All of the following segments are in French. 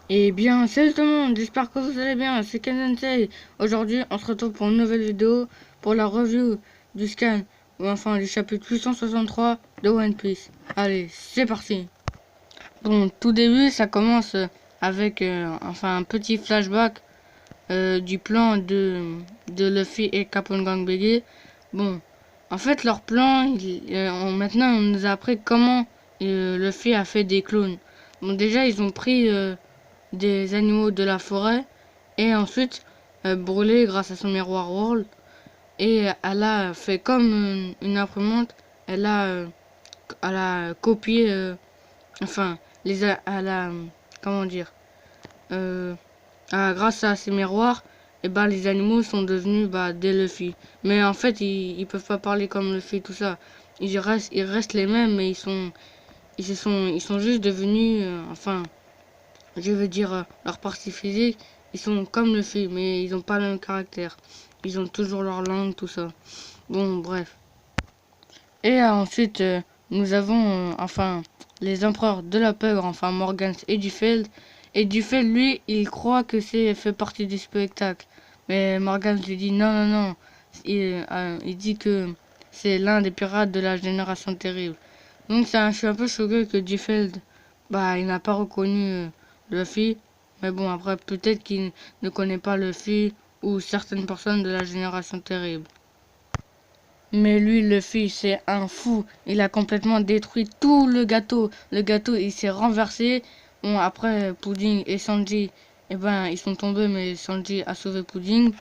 Eh bien, salut tout le monde, j'espère que vous allez bien, c'est Kensei. Aujourd'hui, on se retrouve pour une nouvelle vidéo pour la review du scan, ou enfin du chapitre 863 de One Piece. Allez, c'est parti. Bon, tout début, ça commence avec enfin un petit flashback du plan de Luffy et Captain Gang Biggie. Bon, en fait, leur plan, maintenant, on nous a appris comment Luffy a fait des clones. Bon, déjà, ils ont pris des animaux de la forêt et ensuite brûlé grâce à son miroir World, et elle a fait comme une imprimante. Elle a copié enfin elle a comment dire euh, grâce à ces miroirs, et ben les animaux sont devenus des Luffy, mais en fait ils peuvent pas parler comme Luffy, tout ça. Ils restent les mêmes, mais ils sont juste devenus enfin, je veux dire, leur partie physique, ils sont comme le film, mais ils ont pas le même caractère. Ils ont toujours leur langue, tout ça. Bon, bref. Et ensuite, nous avons, enfin, les empereurs de la peur, enfin, Morgans et Dufeld. Et Dufeld, lui, il croit que c'est fait partie du spectacle. Mais Morgans lui dit non, non, non. Il dit que c'est l'un des pirates de la génération terrible. Donc, ça, je suis un peu choqué que Dufeld, il n'a pas reconnu Luffy. Mais bon, après, peut-être qu'il ne connaît pas Luffy ou certaines personnes de la génération terrible. Mais lui, Luffy, c'est un fou. Il a complètement détruit tout le gâteau. Le gâteau, il s'est renversé. Bon, après, Pudding et Sanji, eh ben, ils sont tombés, mais Sanji a sauvé Pudding.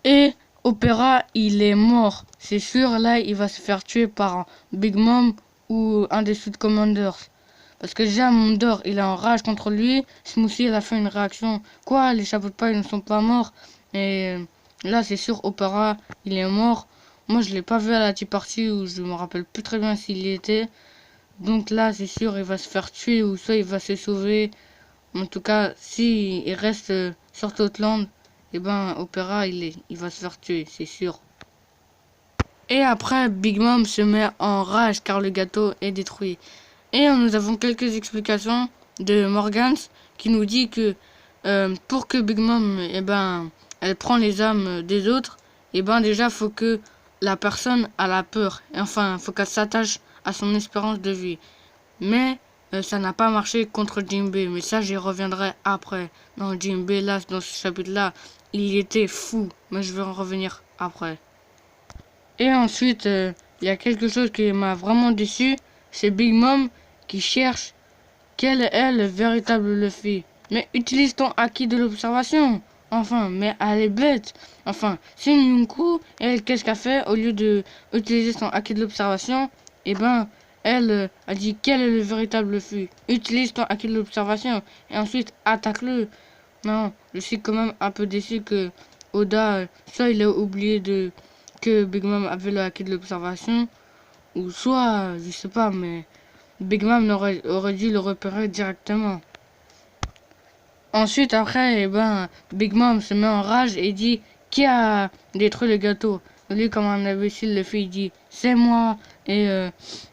Et Opera, il est mort. C'est sûr, là, il va se faire tuer par Big Mom ou un des Sud Commanders. Parce que déjà, Mondor, il est en rage contre lui. Smoothie, il a fait une réaction. Quoi, les chapeaux de paille ne sont pas morts? Et là, c'est sûr, Opera, il est mort. Moi, je l'ai pas vu à la tea party, où je me rappelle plus très bien s'il y était. Donc là, c'est sûr, il va se faire tuer, ou soit il va se sauver. En tout cas, si il reste sur Totland, eh ben, Opera, il va se faire tuer, c'est sûr. Et après, Big Mom se met en rage car le gâteau est détruit. Et nous avons quelques explications de Morgans qui nous dit que pour que Big Mom, elle prend les âmes des autres, déjà, faut que la personne a la peur. Enfin, faut qu'elle s'attache à son espérance de vie. Mais ça n'a pas marché contre Jinbe. Mais ça, j'y reviendrai après. Non, Jinbe, là, dans ce chapitre-là, il était fou. Mais je vais en revenir après. Et ensuite, il y a quelque chose qui m'a vraiment déçu. C'est Big Mom qui cherche quel est le véritable Luffy. Mais utilise ton acquis de l'observation. Enfin, mais elle est bête. Enfin, c'est une Yunko, elle, qu'est-ce qu'elle fait? Au lieu de utiliser son acquis de l'observation, eh ben, elle a dit quel est le véritable Luffy. Utilise ton acquis de l'observation et ensuite attaque-le. Non, je suis quand même un peu déçu que Oda, soit il a oublié que Big Mom avait le acquis de l'observation, ou soit, je sais pas, mais Big Mom aurait dû le repérer directement. Ensuite, après, Big Mom se met en rage et dit qui a détruit le gâteau. Lui, comme un imbécile, le fait, il dit c'est moi. Et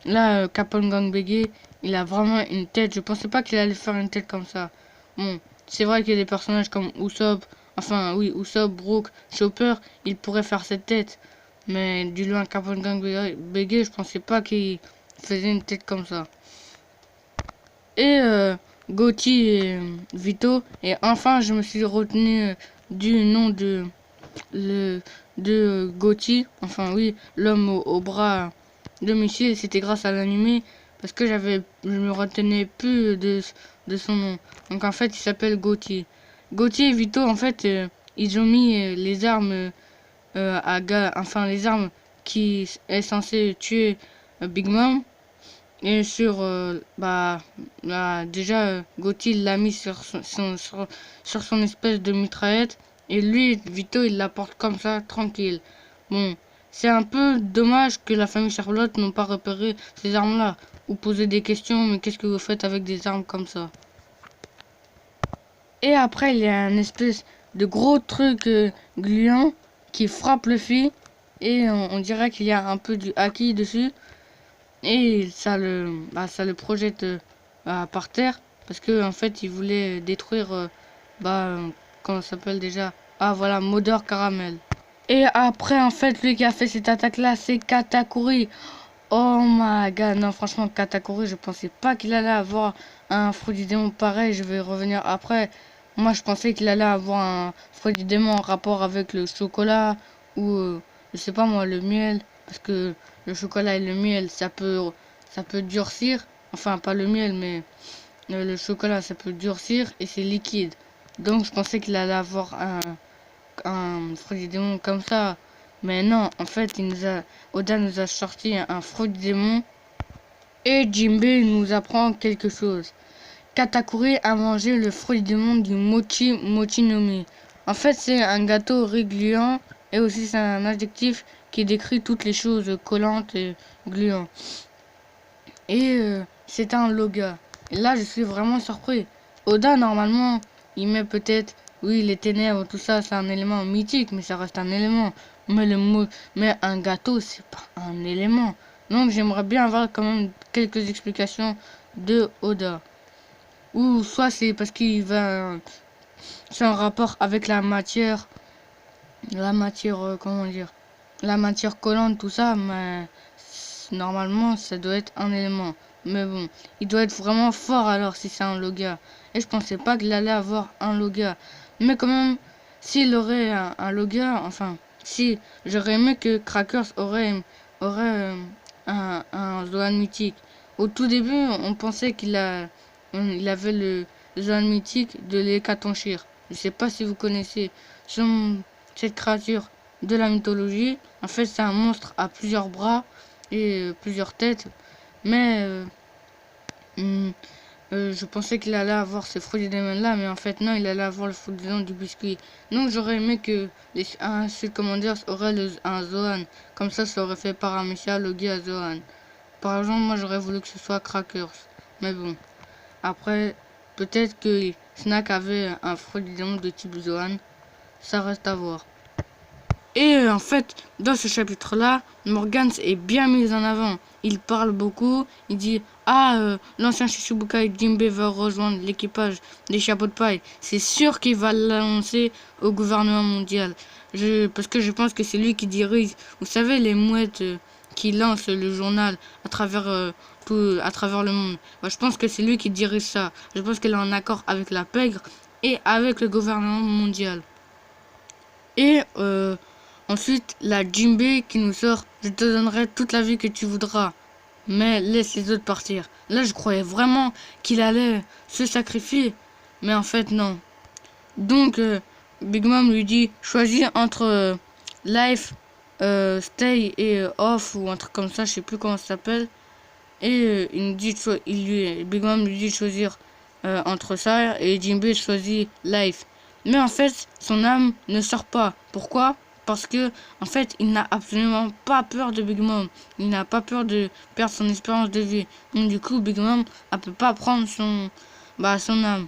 là, Capone Gang Biggie, il a vraiment une tête. Je pensais pas qu'il allait faire une tête comme ça. Bon, c'est vrai qu'il y a des personnages comme Usopp, enfin, oui, Usopp, Brook, Chopper, ils pourraient faire cette tête. Mais du loin, Capone Gang Biggie, je pensais pas qu'il faisait une tête comme ça. Et Gauthier et Vito. Et enfin, je me suis retenu du nom le, de Gauthier. Enfin, oui, l'homme au bras de Michel. C'était grâce à l'animé. Parce que je me retenais plus de son nom. Donc en fait, il s'appelle Gauthier. Gauthier et Vito, en fait, ils ont mis les armes enfin les armes qui est censé tuer Big Mom. Et déjà, Gauthier l'a mis sur son espèce de mitraillette. Et lui, Vito, il la porte comme ça, tranquille. Bon, c'est un peu dommage que la famille Charlotte n'ont pas repéré ces armes-là. Ou posé des questions, mais qu'est-ce que vous faites avec des armes comme ça? Et après, il y a une espèce de gros truc gluant qui frappe le fil. Et on dirait qu'il y a un peu du haki dessus. Et ça le projette par terre. Parce que en fait, il voulait détruire, comment ça s'appelle déjà? Ah voilà, Modeur Caramel. Et après, en fait, lui qui a fait cette attaque-là, c'est Katakuri. Oh my god, non, franchement, Katakuri, je pensais pas qu'il allait avoir un fruit du démon pareil. Je vais revenir après. Moi, je pensais qu'il allait avoir un fruit du démon en rapport avec le chocolat ou, je sais pas moi, le miel. Parce que le chocolat et le miel, ça peut durcir. Enfin, pas le miel, mais le chocolat, ça peut durcir et c'est liquide. Donc, je pensais qu'il allait avoir un fruit du démon comme ça. Mais non, en fait, Oda nous a sorti un fruit du démon. Et Jinbei nous apprend quelque chose. Katakuri a mangé le fruit du démon du Mochi Mochi no Mi. En fait, c'est un gâteau gluant et aussi c'est un adjectif qui décrit toutes les choses collantes et gluantes. Et c'est un loga. Et là, je suis vraiment surpris. Oda, normalement, il met peut-être, oui, les ténèbres, tout ça, c'est un élément mythique, mais ça reste un élément. Mais le mot, mais un gâteau, c'est pas un élément. Donc, j'aimerais bien avoir quand même quelques explications de Oda. Ou soit c'est parce qu'il va, c'est un rapport avec comment dire, la matière collante, tout ça, mais normalement, ça doit être un élément. Mais bon, il doit être vraiment fort alors si c'est un Loga. Et je pensais pas qu'il allait avoir un Loga. Mais quand même, s'il aurait un Loga, enfin, si j'aurais aimé que Crackers aurait un Zoan mythique. Au tout début, on pensait il avait le Zoan mythique de l'Hécatonchir. Je sais pas si vous connaissez cette créature de la mythologie. En fait, c'est un monstre à plusieurs bras et plusieurs têtes. Mais hum, je pensais qu'il allait avoir ces fruits des mains là, mais en fait non, il allait avoir le fruit des dents du biscuit. Donc j'aurais aimé que un Sud Commanders aurait un Zoan. Comme ça aurait fait Paramecia, Logi à Zoan. Par exemple, moi j'aurais voulu que ce soit Crackers. Mais bon, après, peut-être que Snack avait un fruit des dents de type Zoan. Ça reste à voir. Et en fait, dans ce chapitre-là, Morgans est bien mis en avant. Il parle beaucoup, il dit l'ancien Shichibukai Jinbei va rejoindre l'équipage des chapeaux de paille. C'est sûr qu'il va l'annoncer au gouvernement mondial. Parce que je pense que c'est lui qui dirige, vous savez, les mouettes qui lancent le journal à travers le monde. Je pense que c'est lui qui dirige ça. Je pense qu'il est en accord avec la pègre et avec le gouvernement mondial. Et ensuite, la Jinbei qui nous sort, je te donnerai toute la vie que tu voudras, mais laisse les autres partir. Là, je croyais vraiment qu'il allait se sacrifier, mais en fait, non. Donc, Big Mom lui dit, choisis entre life, stay et off, ou un truc comme ça, je sais plus comment ça s'appelle. Et il nous dit, Big Mom lui dit de choisir entre ça, et Jinbei choisit life. Mais en fait, son âme ne sort pas. Pourquoi? Parce que, en fait, il n'a absolument pas peur de Big Mom. Il n'a pas peur de perdre son espérance de vie. Donc, du coup, Big Mom, elle peut pas prendre son âme.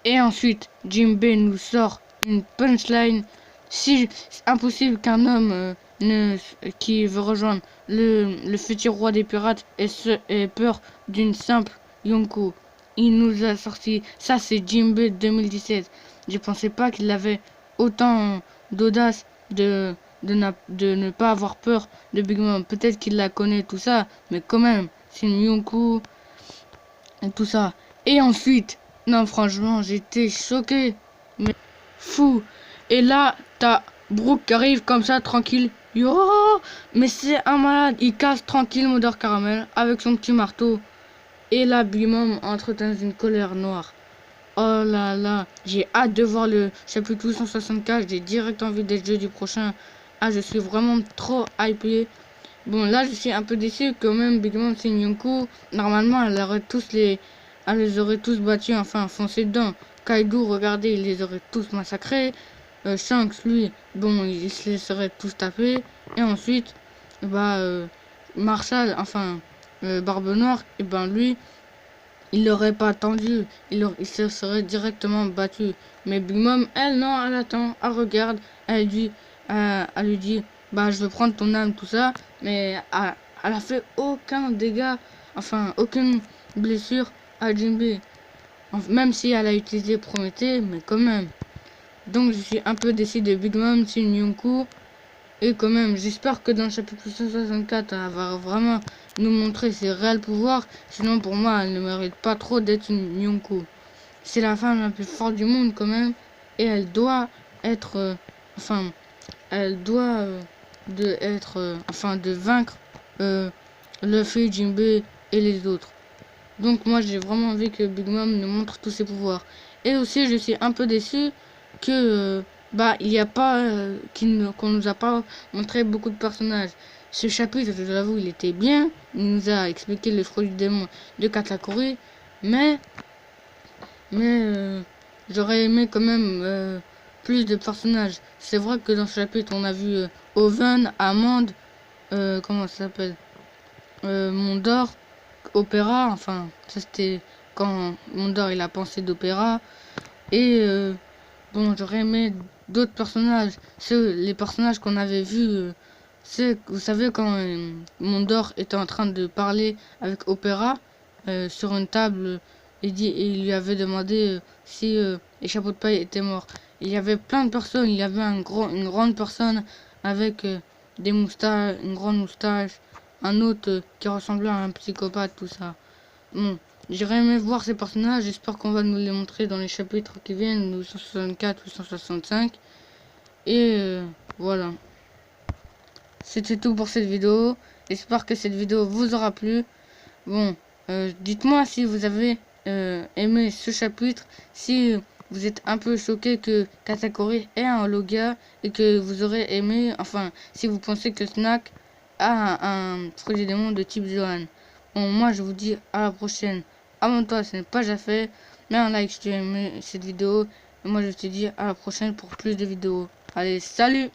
Et ensuite, Jinbei nous sort une punchline. Si c'est impossible qu'un homme qui veut rejoindre le futur roi des pirates ait peur d'une simple Yonko. Il nous a sorti, ça c'est Jinbei 2017. Je pensais pas qu'il avait autant d'audace de ne pas avoir peur de Big Mom. Peut-être qu'il la connaît, tout ça, mais quand même, c'est une Yonko et tout ça. Et ensuite, non, franchement, j'étais choqué, mais fou. Et là, t'as Brooke qui arrive comme ça, tranquille. Yo, mais c'est un malade. Il casse tranquille Modeur Caramel avec son petit marteau. Et là, Big Mom entre dans une colère noire. Oh là là, j'ai hâte de voir le chapitre 164. J'ai direct envie d'être jeudi prochain. Ah, je suis vraiment trop hypé. Bon, là, je suis un peu déçu quand même. Big Mom, c'est Nyonko. Normalement, elle les aurait tous battus, enfin, foncé dedans. Kaido, regardez, il les aurait tous massacrés. Shanks, lui, bon, il se les serait tous tapés. Et ensuite, Marshall, enfin, Barbe Noire, et ben lui, il l'aurait pas attendu. Il se serait directement battu. Mais Big Mom, elle, non, elle attend, elle regarde, elle lui dit, je veux prendre ton âme, tout ça. Mais elle a fait aucun dégât, enfin, aucune blessure à Jinbei. Même si elle a utilisé Prométhée, mais quand même. Donc je suis un peu déçu de Big Mom, Shin Yonkou. Et quand même, j'espère que dans le chapitre 164, elle va vraiment nous montrer ses réels pouvoirs. Sinon, pour moi, elle ne mérite pas trop d'être une Yonkou. C'est la femme la plus forte du monde quand même. Et elle doit être... enfin, elle doit de vaincre Luffy, Jinbei et les autres. Donc moi, j'ai vraiment envie que Big Mom nous montre tous ses pouvoirs. Et aussi, je suis un peu déçu que... il n'y a pas... qu'on nous a pas montré beaucoup de personnages. Ce chapitre, je l'avoue, il était bien. Il nous a expliqué le fruit du démon de Katakuri. Mais j'aurais aimé quand même plus de personnages. C'est vrai que dans ce chapitre, on a vu Oven, Amande, comment ça s'appelle, Mondor, Opéra, enfin, ça c'était quand Mondor il a pensé d'Opéra. Et bon, j'aurais aimé d'autres personnages. Les personnages qu'on avait vus, vous savez, quand Mondor était en train de parler avec Opéra sur une table, et il lui avait demandé si les chapeaux de paille étaient morts. Il y avait plein de personnes. Il y avait une grande personne avec des moustaches, une grande moustache, un autre qui ressemblait à un psychopathe, tout ça. Bon, j'aurais aimé voir ces personnages. J'espère qu'on va nous les montrer dans les chapitres qui viennent, ou 164 ou 165. Et voilà. C'était tout pour cette vidéo. J'espère que cette vidéo vous aura plu. Bon, dites-moi si vous avez aimé ce chapitre, si vous êtes un peu choqué que Katakuri ait un Logia et que vous aurez aimé, enfin, si vous pensez que Snack a un fruit du démon de type Zoan. Bon, moi je vous dis à la prochaine. Abonne-toi, ce n'est pas déjà fait. Mets un like si tu as aimé cette vidéo. Et moi je te dis à la prochaine pour plus de vidéos. Allez, salut!